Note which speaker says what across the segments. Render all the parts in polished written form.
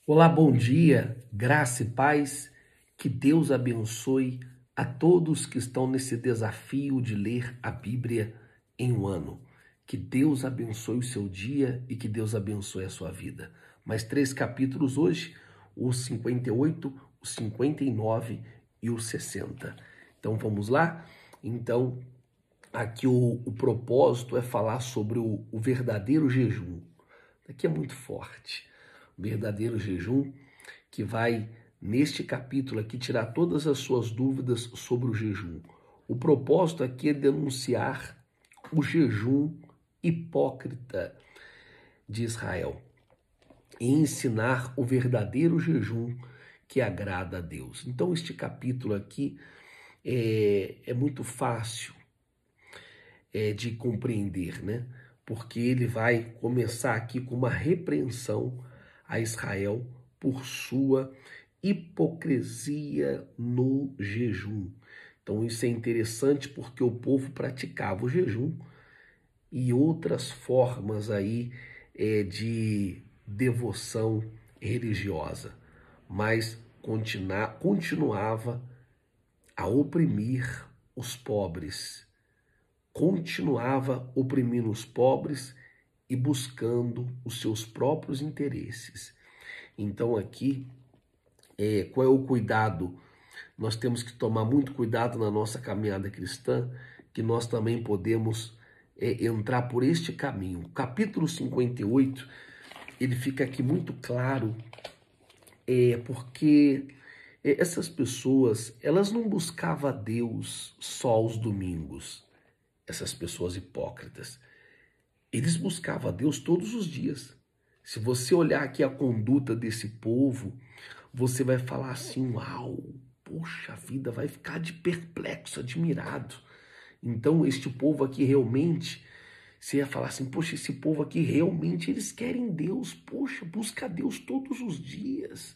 Speaker 1: Olá, bom dia, graça e paz, que Deus abençoe a todos que estão nesse desafio de ler a Bíblia em um ano. Que Deus abençoe o seu dia e que Deus abençoe a sua vida. Mais 3 capítulos hoje, os 58, os 59 e os 60. Então vamos lá? Então, aqui o propósito é falar sobre o verdadeiro jejum. Aqui é muito forte. O verdadeiro jejum que vai, neste capítulo aqui, tirar todas as suas dúvidas sobre o jejum. O propósito aqui é denunciar o jejum hipócrita de Israel e ensinar o verdadeiro jejum que agrada a Deus. Então, este capítulo aqui é muito fácil de compreender, né? Porque ele vai começar aqui com uma repreensão a Israel por sua hipocrisia no jejum. Então isso é interessante porque o povo praticava o jejum e outras formas aí de devoção religiosa, mas continuava a oprimir os pobres, continuava oprimindo os pobres e buscando os seus próprios interesses. Então aqui, qual é o cuidado? Nós temos que tomar muito cuidado na nossa caminhada cristã, que nós também podemos entrar por este caminho. O capítulo 58, ele fica aqui muito claro, porque essas pessoas, elas não buscavam a Deus só aos domingos, essas pessoas hipócritas. Eles buscavam a Deus todos os dias. Se você olhar aqui a conduta desse povo, você vai falar assim, uau, poxa vida, vai ficar de perplexo, admirado. Então, este povo aqui realmente, você ia falar assim, poxa, esse povo aqui realmente, eles querem Deus, poxa, busca Deus todos os dias.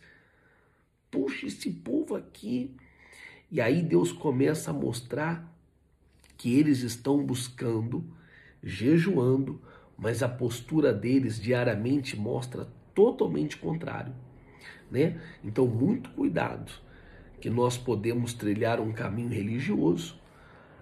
Speaker 1: Poxa, esse povo aqui. E aí Deus começa a mostrar que eles estão buscando, jejuando, mas a postura deles diariamente mostra totalmente contrário, né? Então, muito cuidado, que nós podemos trilhar um caminho religioso,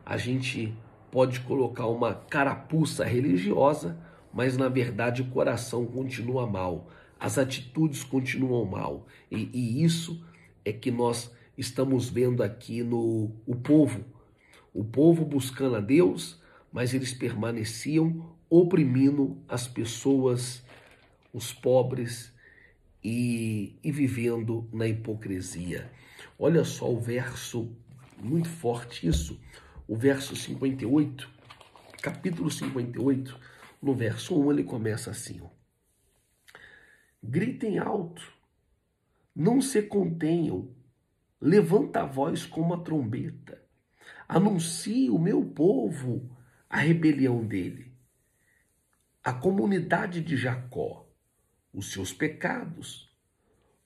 Speaker 1: a gente pode colocar uma carapuça religiosa, mas na verdade o coração continua mal, as atitudes continuam mal, e isso é que nós estamos vendo aqui no o povo buscando a Deus, mas eles permaneciam oprimindo as pessoas, os pobres e vivendo na hipocrisia. Olha só o verso, muito forte isso, o verso 58, capítulo 58, no verso 1 ele começa assim, ó. Gritem alto, não se contenham, levanta a voz como a trombeta, anuncie o meu povo a rebelião dele, a comunidade de Jacó, os seus pecados,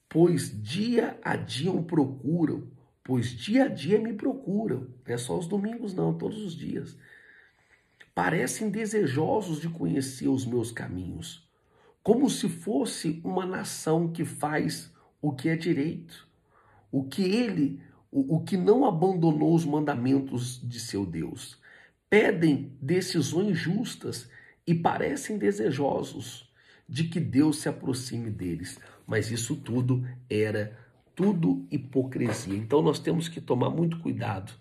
Speaker 1: pois dia a dia me procuram, não é só os domingos não, todos os dias. Parecem desejosos de conhecer os meus caminhos, como se fosse uma nação que faz o que é direito, o que não abandonou os mandamentos de seu Deus. Pedem decisões justas e parecem desejosos de que Deus se aproxime deles. Mas isso tudo era tudo hipocrisia. Então nós temos que tomar muito cuidado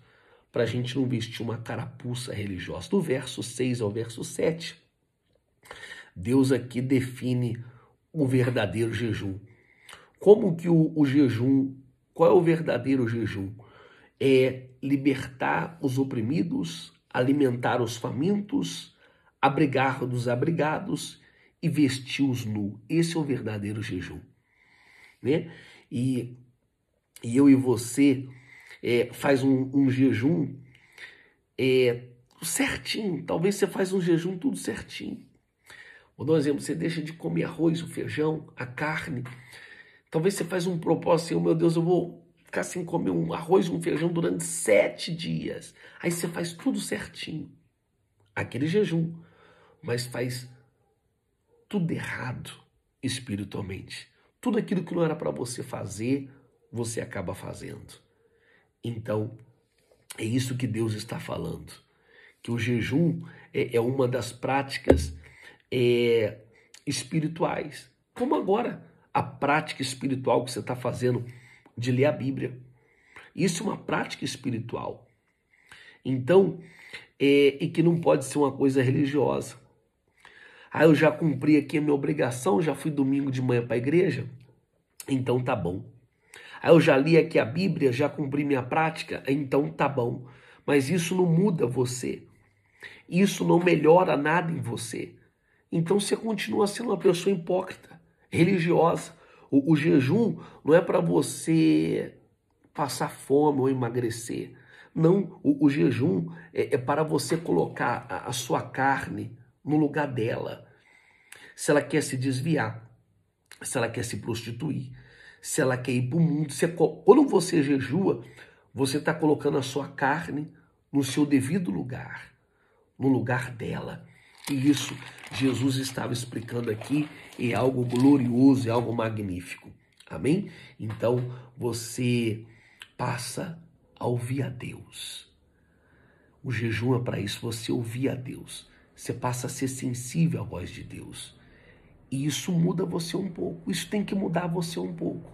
Speaker 1: para a gente não vestir uma carapuça religiosa. Do verso 6 ao verso 7, Deus aqui define o verdadeiro jejum. Como que o jejum, qual é o verdadeiro jejum? É libertar os oprimidos, alimentar os famintos, abrigar os abrigados e vestir os nus. Esse é o verdadeiro jejum, né? E eu e você faz um jejum certinho. Talvez você faz um jejum tudo certinho. Vou dar um exemplo, você deixa de comer arroz, o feijão, a carne. Talvez você faz um propósito assim, oh, meu Deus, eu vou ficar sem comer um arroz e um feijão durante 7 dias. Aí você faz tudo certinho. Aquele jejum. Mas faz tudo errado espiritualmente. Tudo aquilo que não era para você fazer, você acaba fazendo. Então, é isso que Deus está falando. Que o jejum é uma das práticas espirituais. Como agora, a prática espiritual que você está fazendo de ler a Bíblia. Isso é uma prática espiritual. Então, e que não pode ser uma coisa religiosa. Eu já cumpri aqui a minha obrigação, já fui domingo de manhã para a igreja, então tá bom. Eu já li aqui a Bíblia, já cumpri minha prática, então tá bom. Mas isso não muda você. Isso não melhora nada em você. Então você continua sendo uma pessoa hipócrita, religiosa. O jejum não é para você passar fome ou emagrecer. Não, o jejum é para você colocar a sua carne no lugar dela. Se ela quer se desviar, se ela quer se prostituir, se ela quer ir para o mundo. Quando você jejua, você está colocando a sua carne no seu devido lugar, no lugar dela. E isso Jesus estava explicando aqui, é algo glorioso, é algo magnífico. Amém? Então você passa a ouvir a Deus. O jejum é para isso, você ouvir a Deus. Você passa a ser sensível à voz de Deus. E isso muda você um pouco. Isso tem que mudar você um pouco.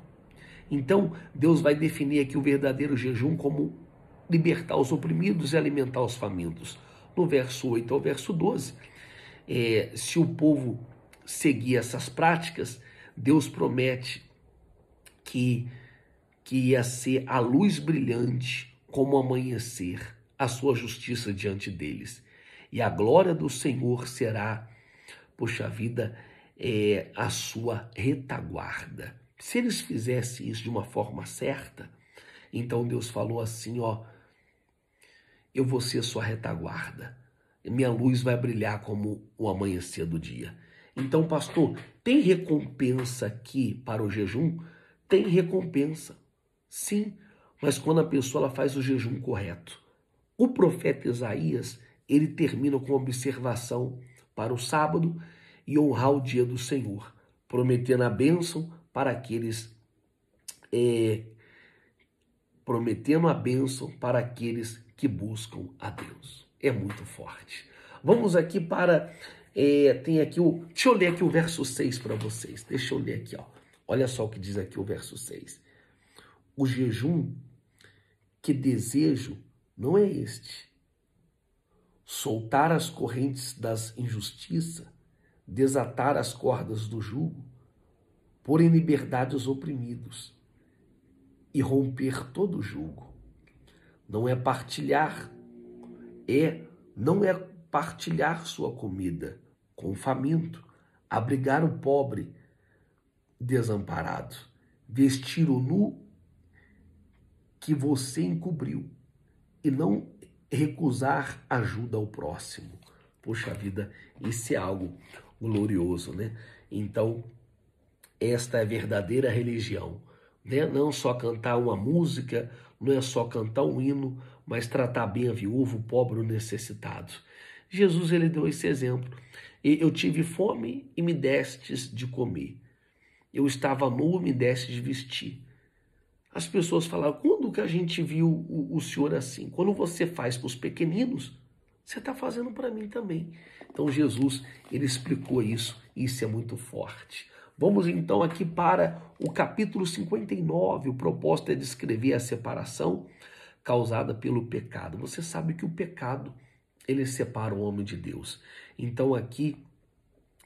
Speaker 1: Então, Deus vai definir aqui o verdadeiro jejum como libertar os oprimidos e alimentar os famintos. No verso 8 ao verso 12, se o povo seguir essas práticas, Deus promete que ia ser a luz brilhante como o amanhecer, a sua justiça diante deles. E a glória do Senhor será, poxa vida, a sua retaguarda. Se eles fizessem isso de uma forma certa, então Deus falou assim, eu vou ser sua retaguarda. Minha luz vai brilhar como o amanhecer do dia. Então, pastor, tem recompensa aqui para o jejum? Tem recompensa, sim, mas quando a pessoa ela faz o jejum correto. O profeta Isaías, ele termina com observação para o sábado e honrar o dia do Senhor, prometendo a bênção para aqueles que buscam a Deus. É muito forte. Vamos aqui para... deixa eu ler aqui o verso 6 para vocês. Deixa eu ler aqui, Olha só o que diz aqui o verso 6. O jejum que desejo não é este: soltar as correntes das injustiças, desatar as cordas do jugo, pôr em liberdade os oprimidos e romper todo o jugo. Não é partilhar sua comida com o faminto, abrigar o pobre desamparado, vestir o nu que você encobriu e não recusar ajuda ao próximo. Poxa vida, isso é algo glorioso, né? Então, esta é a verdadeira religião, né? Não só cantar uma música, não é só cantar um hino, mas tratar bem a viúva, o pobre, o necessitado. Jesus, ele deu esse exemplo. Eu tive fome e me destes de comer. Eu estava nu e me destes de vestir. As pessoas falaram, quando que a gente viu o Senhor assim? Quando você faz para os pequeninos, você está fazendo para mim também. Então Jesus, ele explicou isso, e isso é muito forte. Vamos então aqui para o capítulo 59, o propósito é descrever a separação causada pelo pecado. Você sabe que o pecado, ele separa o homem de Deus. Então aqui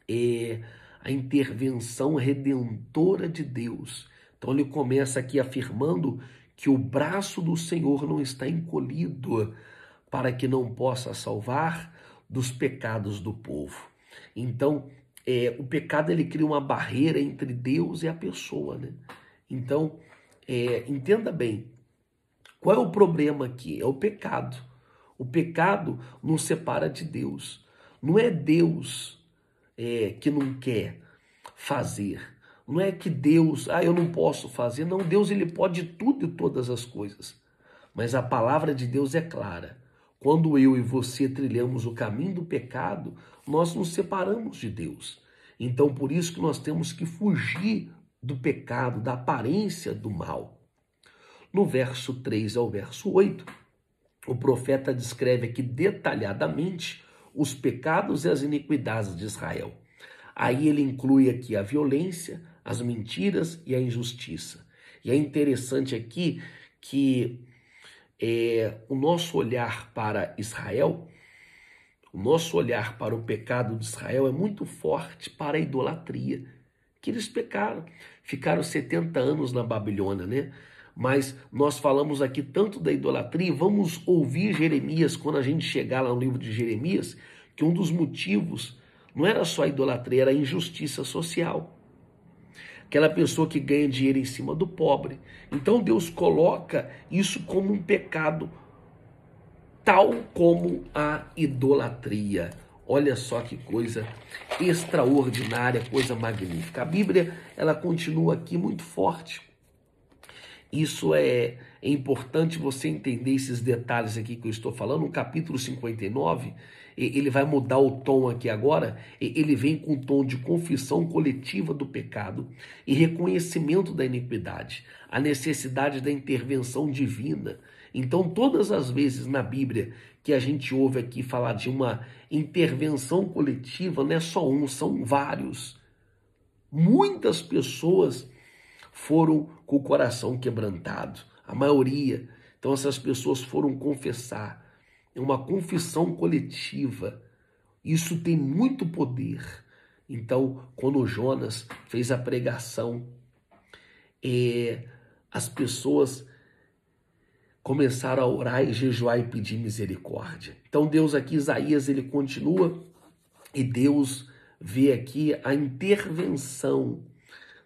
Speaker 1: é a intervenção redentora de Deus. Então ele começa aqui afirmando que o braço do Senhor não está encolhido para que não possa salvar dos pecados do povo. Então, o pecado ele cria uma barreira entre Deus e a pessoa, né? Então, entenda bem, qual é o problema aqui? É o pecado. O pecado nos separa de Deus. Não é Deus que não quer fazer. Não é que Deus, eu não posso fazer. Não, Deus ele pode tudo e todas as coisas. Mas a palavra de Deus é clara. Quando eu e você trilhamos o caminho do pecado, nós nos separamos de Deus. Então, por isso que nós temos que fugir do pecado, da aparência do mal. No verso 3 ao verso 8, o profeta descreve aqui detalhadamente os pecados e as iniquidades de Israel. Aí ele inclui aqui a violência, as mentiras e a injustiça. E é interessante aqui que o nosso olhar para Israel, o nosso olhar para o pecado de Israel é muito forte para a idolatria, que eles pecaram. Ficaram 70 anos na Babilônia, né? Mas nós falamos aqui tanto da idolatria, vamos ouvir Jeremias, quando a gente chegar lá no livro de Jeremias, que um dos motivos não era só a idolatria, era a injustiça social. Aquela pessoa que ganha dinheiro em cima do pobre. Então Deus coloca isso como um pecado, tal como a idolatria. Olha só que coisa extraordinária, coisa magnífica. A Bíblia, ela continua aqui muito forte. Isso é importante você entender esses detalhes aqui que eu estou falando. No capítulo 59, ele vai mudar o tom aqui agora. Ele vem com um tom de confissão coletiva do pecado e reconhecimento da iniquidade, a necessidade da intervenção divina. Então, todas as vezes na Bíblia que a gente ouve aqui falar de uma intervenção coletiva, não é só um, são vários. Muitas pessoas foram com o coração quebrantado, a maioria. Então essas pessoas foram confessar. É uma confissão coletiva. Isso tem muito poder. Então, quando Jonas fez a pregação, as pessoas começaram a orar e jejuar e pedir misericórdia. Então Deus aqui, Isaías, ele continua e Deus vê aqui a intervenção.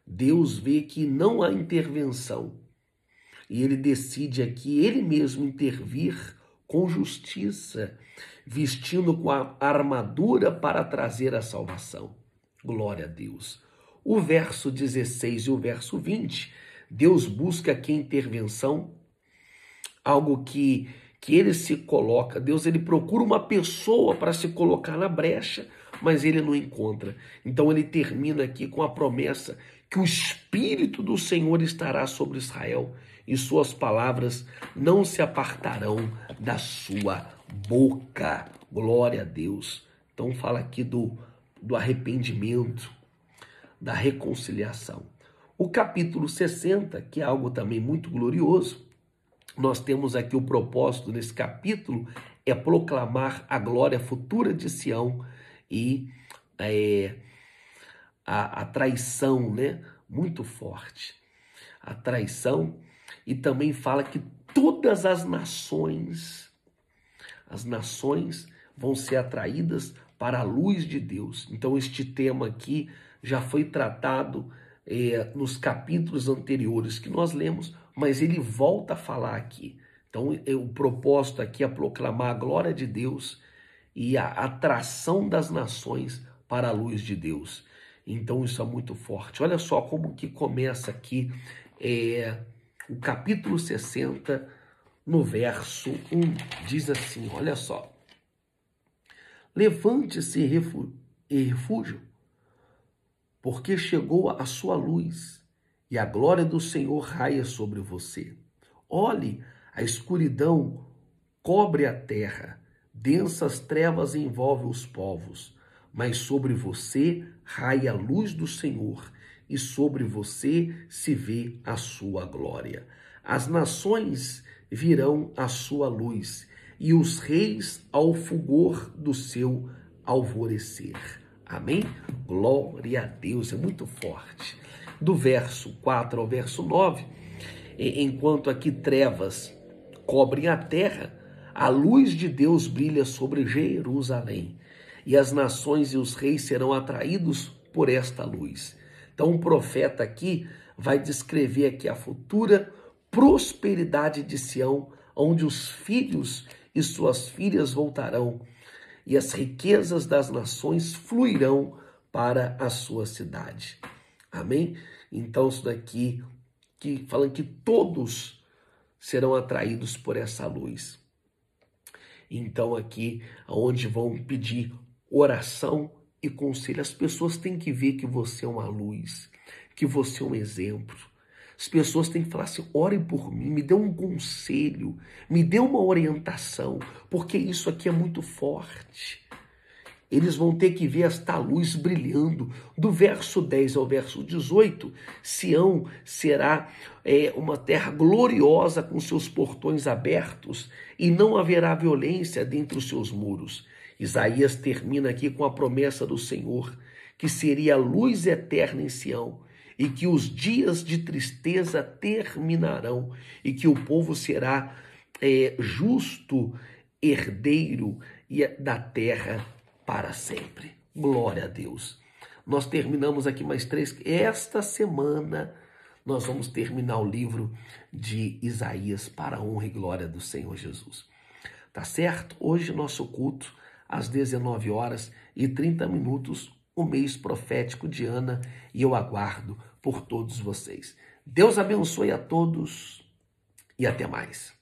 Speaker 1: Deus vê que não há intervenção e ele decide aqui ele mesmo intervir com justiça, vestindo com a armadura para trazer a salvação. Glória a Deus. O verso 16 e o verso 20, Deus busca aqui intervenção, algo que ele se coloca, Deus ele procura uma pessoa para se colocar na brecha, mas ele não encontra. Então ele termina aqui com a promessa que o Espírito do Senhor estará sobre Israel e suas palavras não se apartarão da sua boca. Glória a Deus. Então fala aqui do arrependimento, da reconciliação. O capítulo 60, que é algo também muito glorioso, nós temos aqui o propósito nesse capítulo é proclamar a glória futura de Sião e a traição, né? Muito forte. A traição, e também fala que todas as nações vão ser atraídas para a luz de Deus. Então este tema aqui já foi tratado nos capítulos anteriores que nós lemos, mas ele volta a falar aqui. Então o propósito aqui é proclamar a glória de Deus e a atração das nações para a luz de Deus. Então isso é muito forte. Olha só como que começa aqui o capítulo 60, no verso 1, diz assim, olha só. Levante-se e refúgio, porque chegou a sua luz e a glória do Senhor raia sobre você. Olhe, a escuridão cobre a terra, densas trevas envolvem os povos, mas sobre você raia a luz do Senhor e sobre você se vê a sua glória. As nações virão à sua luz e os reis ao fulgor do seu alvorecer. Amém? Glória a Deus, é muito forte. Do verso 4 ao verso 9, enquanto aqui trevas cobrem a terra, a luz de Deus brilha sobre Jerusalém, e as nações e os reis serão atraídos por esta luz. Então o profeta aqui vai descrever aqui a futura prosperidade de Sião, onde os filhos e suas filhas voltarão, e as riquezas das nações fluirão para a sua cidade. Amém? Então isso daqui, falando que todos serão atraídos por essa luz. Então aqui, onde vão pedir oração e conselho, as pessoas têm que ver que você é uma luz, que você é um exemplo. As pessoas têm que falar assim, orem por mim, me dê um conselho, me dê uma orientação, porque isso aqui é muito forte. Eles vão ter que ver esta luz brilhando. Do verso 10 ao verso 18, Sião será uma terra gloriosa com seus portões abertos e não haverá violência dentro dos seus muros. Isaías termina aqui com a promessa do Senhor, que seria a luz eterna em Sião e que os dias de tristeza terminarão e que o povo será justo herdeiro da terra para sempre. Glória a Deus. Nós terminamos aqui mais 3. Esta semana nós vamos terminar o livro de Isaías para a honra e glória do Senhor Jesus. Tá certo? Hoje nosso culto às 19h30, o mês profético de Ana, e eu aguardo por todos vocês. Deus abençoe a todos e até mais.